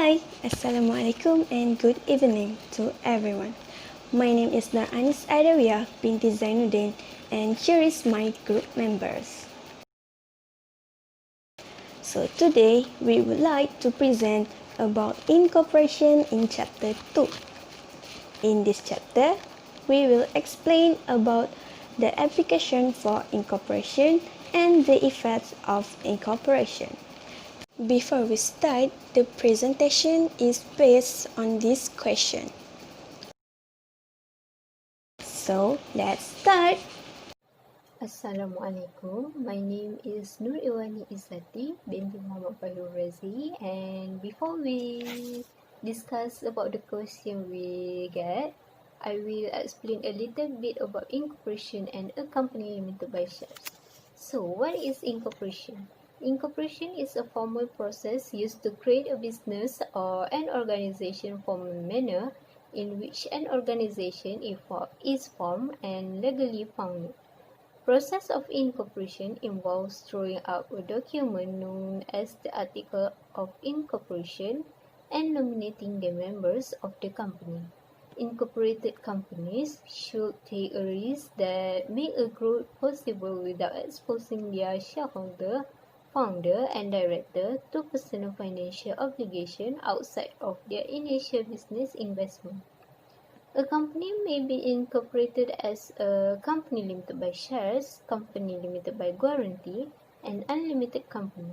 Hi, Assalamualaikum and good evening to everyone. My name is Nur Anis Adawiah binti Zainuddin and here is my group members. So today we would like to present about incorporation in chapter 2. In this chapter, we will explain about the application for incorporation and the effects of incorporation. Before we start, the presentation is based on this question. So, let's start. Assalamualaikum. My name is Nur Iwani Izzati binti Muhammad Fahul Razi, and before we discuss about the question we get, I will explain a little bit about incorporation and a company limited by shares. So, what is incorporation? Incorporation is a formal process used to create a business or an organization from a manner in which an organization is formed and legally founded. Process of incorporation involves drawing up a document known as the Article of Incorporation and nominating the members of the company. Incorporated companies should take a risk that make a growth possible without exposing their shareholder, founder, and director to personal financial obligation outside of their initial business investment. A company may be incorporated as a company limited by shares, company limited by guarantee, and unlimited company.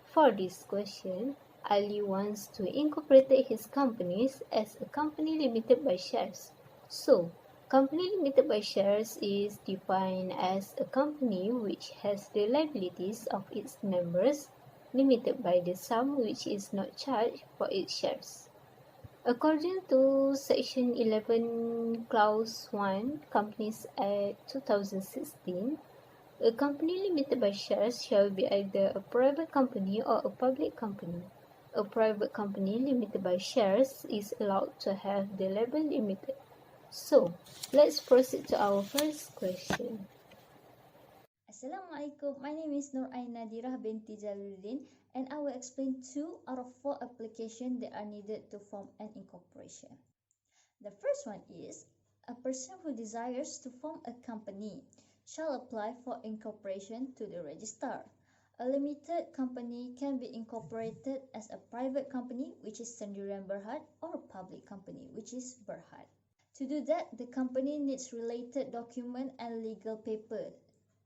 For this question, Ali wants to incorporate his companies as a company limited by shares. So, company limited by shares is defined as a company which has the liabilities of its members limited by the sum which is not charged for its shares. According to Section 11, Clause 1, Companies Act 2016, a company limited by shares shall be either a private company or a public company. A private company limited by shares is allowed to have the label limited. So, let's proceed to our first question. Assalamualaikum, my name is Nur Ain Nadhirah binti Jaluddin and I will explain 2 out of 4 applications that are needed to form an incorporation. The first one is, a person who desires to form a company shall apply for incorporation to the registrar. A limited company can be incorporated as a private company, which is Sendirian Berhad, or a public company, which is Berhad. To do that, the company needs related document and legal paper,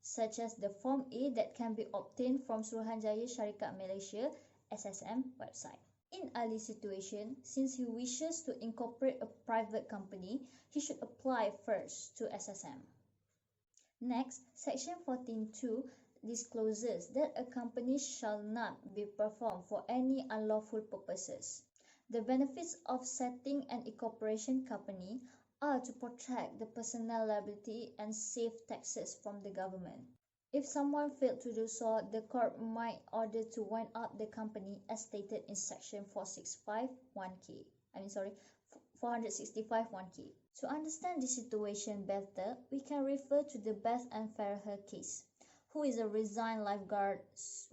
such as the Form A that can be obtained from Suruhanjaya Syarikat Malaysia SSM website. In Ali's situation, since he wishes to incorporate a private company, he should apply first to SSM. Next, Section 14.2 discloses that a company shall not be performed for any unlawful purposes. The benefits of setting an incorporation company are to protect the personal liability and save taxes from the government. If someone failed to do so, the court might order to wind up the company as stated in Section 465(1)(k). 465(1)(k). To understand the situation better, we can refer to the Beth and Farher case, who is a resigned lifeguard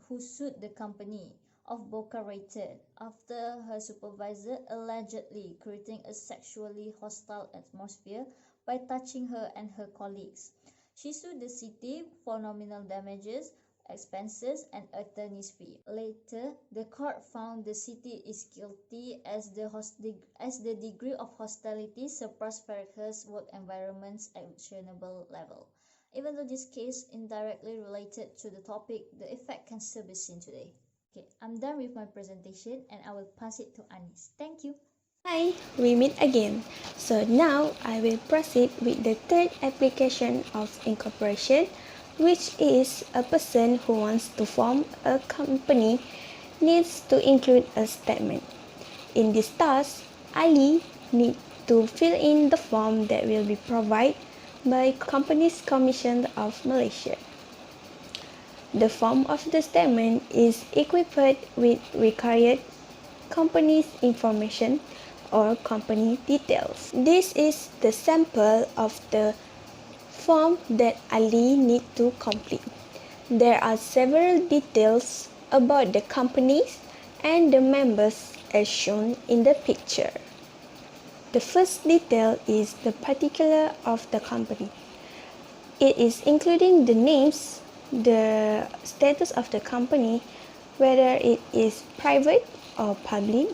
who sued the company of Boca Raton after her supervisor allegedly creating a sexually hostile atmosphere by touching her and her colleagues. She sued the city for nominal damages, expenses, and attorney's fee. Later, the court found the city is guilty as the degree of hostility surpassed Farher's work environment's actionable level. Even though this case indirectly related to the topic, the effect can still be seen today. Okay, I'm done with my presentation and I will pass it to Anis. Thank you. Hi, we meet again. So now I will proceed with the third application of incorporation, which is a person who wants to form a company needs to include a statement. In this task, Ali needs to fill in the form that will be provided by Companies Commission of Malaysia. The form of the statement is equipped with required company's information or company details. This is the sample of the form that Ali needs to complete. There are several details about the companies and the members as shown in the picture. The first detail is the particular of the company. It is including the names, the status of the company, whether it is private or public,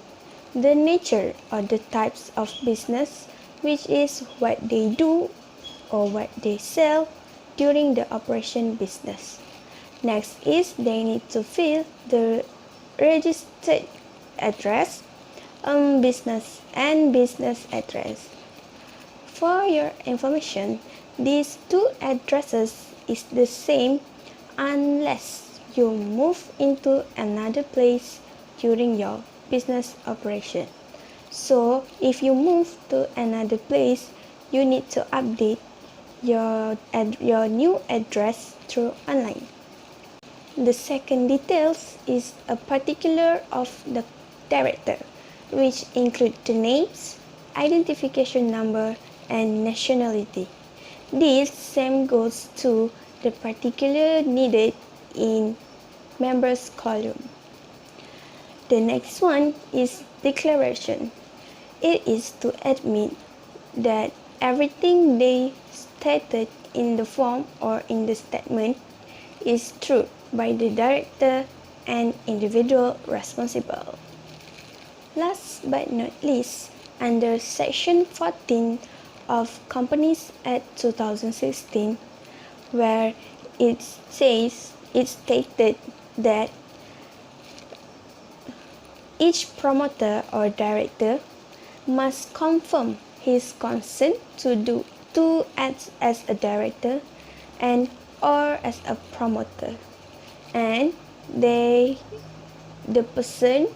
the nature or the types of business, which is what they do or what they sell during the operation business. Next is they need to fill the registered address, business and business address. For your information, these two addresses is the same unless you move into another place during your business operation. So if you move to another place, you need to update your new address through online. The second details is a particular of the director, which include the names, identification number, and nationality. This same goes to the particular needed in members column. The next one is declaration. It is to admit that everything they stated in the form or in the statement is true by the director and individual responsible. Last but not least, under Section 14 of Companies Act 2016, where it stated that each promoter or director must confirm his consent to act as a director and or as a promoter, and the person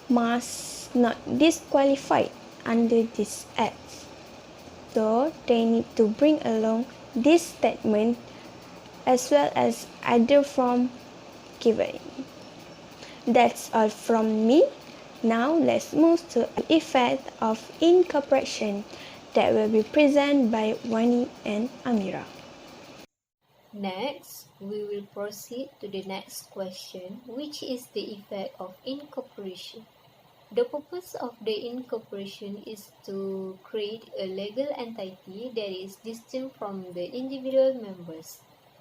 must not disqualified under this act. So they need to bring along this statement as well as other form given. That's all from me. Now let's move to the effect of incorporation that will be presented by Iwani and Amira. Next, we will proceed to the next question, which is the effect of incorporation. The purpose of the incorporation is to create a legal entity that is distinct from the individual members.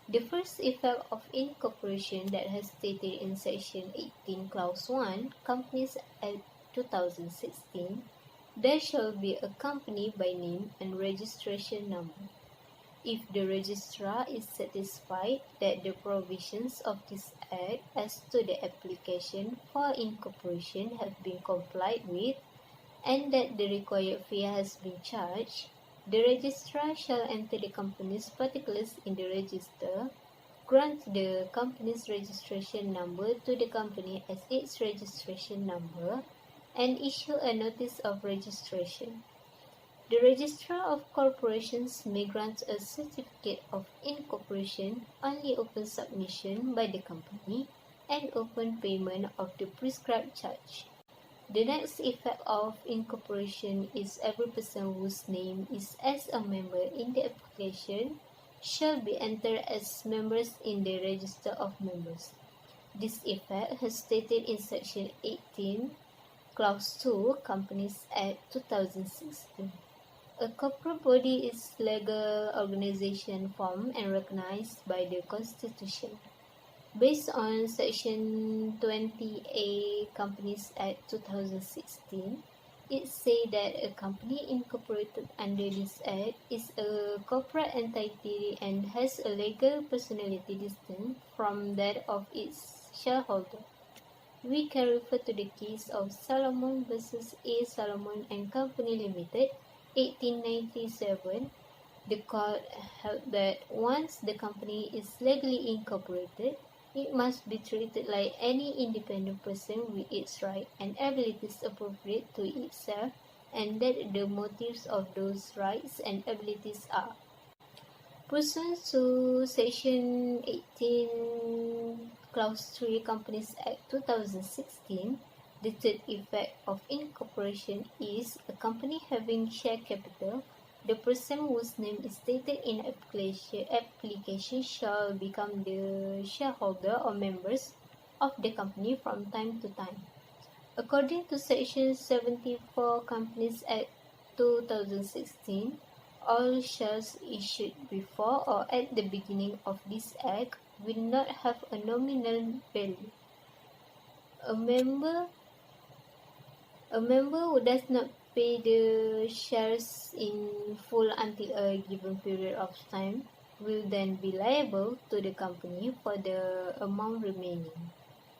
The first effect of incorporation that has stated in Section 18, Clause 1, Companies Act 2016, there shall be a company by name and registration number. If the registrar is satisfied that the provisions of this Act as to the application for incorporation have been complied with, and that the required fee has been charged, the registrar shall enter the company's particulars in the register, grant the company's registration number to the company as its registration number, and issue a notice of registration. The Registrar of Corporations may grant a certificate of incorporation only upon submission by the company and upon payment of the prescribed charge. The next effect of incorporation is every person whose name is as a member in the application shall be entered as members in the register of members. This effect has stated in Section 18, Clause 2, Companies Act 2016. A corporate body is legal organization formed and recognized by the Constitution. Based on Section 20A Companies Act 2016, it says that a company incorporated under this Act is a corporate entity and has a legal personality distinct from that of its shareholder. We can refer to the case of Solomon versus A. Solomon and Company Limited, 1897. The court held that once the company is legally incorporated, it must be treated like any independent person with its rights and abilities appropriate to itself, and that the motives of those rights and abilities are. Pursuant to Section 18, Clause 3, Companies Act 2016, the third effect of incorporation is a company having share capital. The person whose name is stated in application shall become the shareholder or members of the company from time to time. According to Section 74 Companies Act 2016, all shares issued before or at the beginning of this act will not have a nominal value. A member who does not pay the shares in full until a given period of time will then be liable to the company for the amount remaining.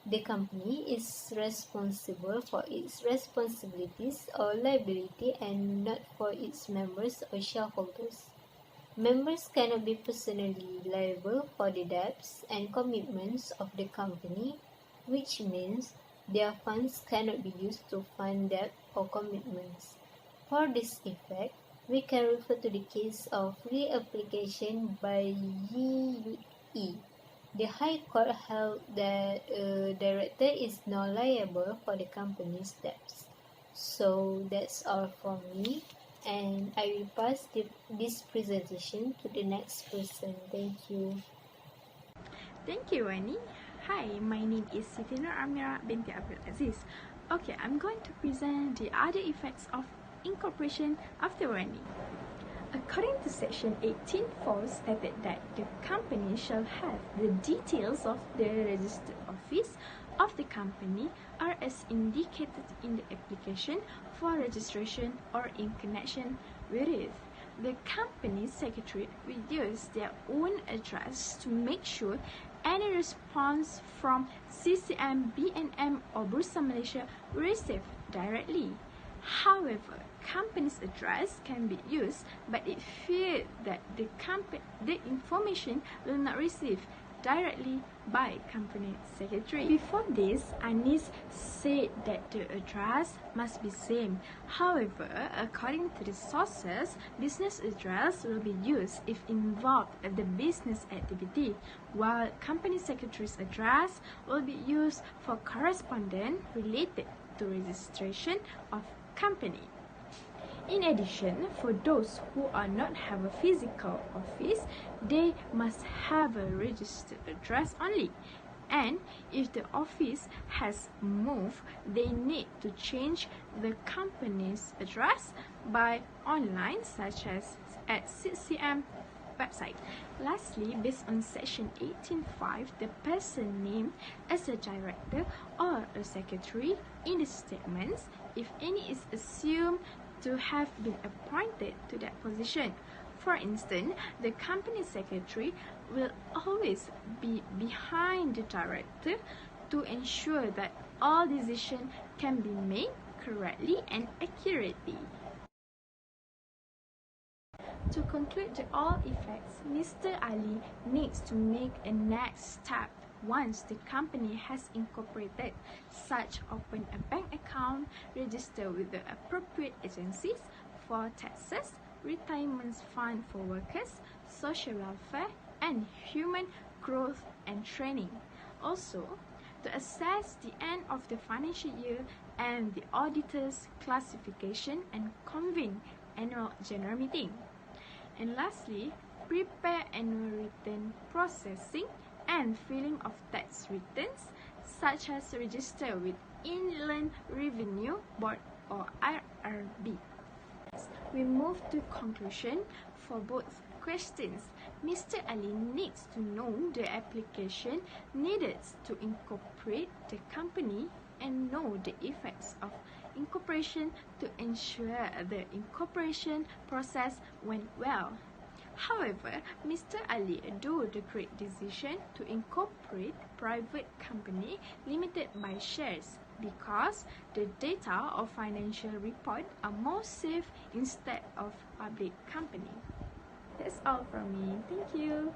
The company is responsible for its responsibilities or liability and not for its members or shareholders. Members cannot be personally liable for the debts and commitments of the company, which means their funds cannot be used to fund debt or commitments. For this effect, we can refer to the case of reapplication by Yi. The High Court held that a director is not liable for the company's debts. So that's all from me, and I will pass this presentation to the next person. Thank you. Thank you, Wani. Hi, my name is Siti Nur Amira binti Abdul Aziz. Okay, I'm going to present the other effects of incorporation after Wani. According to Section 18.4 stated that the company shall have the details of the registered office of the company are as indicated in the application for registration or in connection with it. The company secretary will use their own address to make sure any response from CCM, BNM or Bursa Malaysia will receive directly. However, company's address can be used, but it feared that the information will not receive directly by company secretary. Before this, Anis said that the address must be same. However, according to the sources, business address will be used if involved in the business activity, while company secretary's address will be used for correspondence related to registration of company. In addition, for those who are not have a physical office, they must have a registered address only. And if the office has moved, they need to change the company's address by online, such as at CCM website. Lastly, based on Section 18.5, the person named as a director or a secretary in the statements, if any, is assumed to have been appointed to that position. For instance, the company secretary will always be behind the director to ensure that all decisions can be made correctly and accurately. To conclude the all effects, Mr. Ali needs to make a next step. Once the company has incorporated, such open a bank account, register with the appropriate agencies for taxes, retirement fund for workers, social welfare, and human growth and training. Also, to assess the end of the financial year and the auditor's classification and convene annual general meeting. And lastly, prepare annual return processing and filing of tax returns, such as register with Inland Revenue Board or IRB. We move to conclusion for both questions. Mr. Ali needs to know the application needed to incorporate the company and know the effects of incorporation to ensure the incorporation process went well. However, Mr. Ali do the great decision to incorporate private company limited by shares because the data of financial report are more safe instead of public company. That's all from me. Thank you.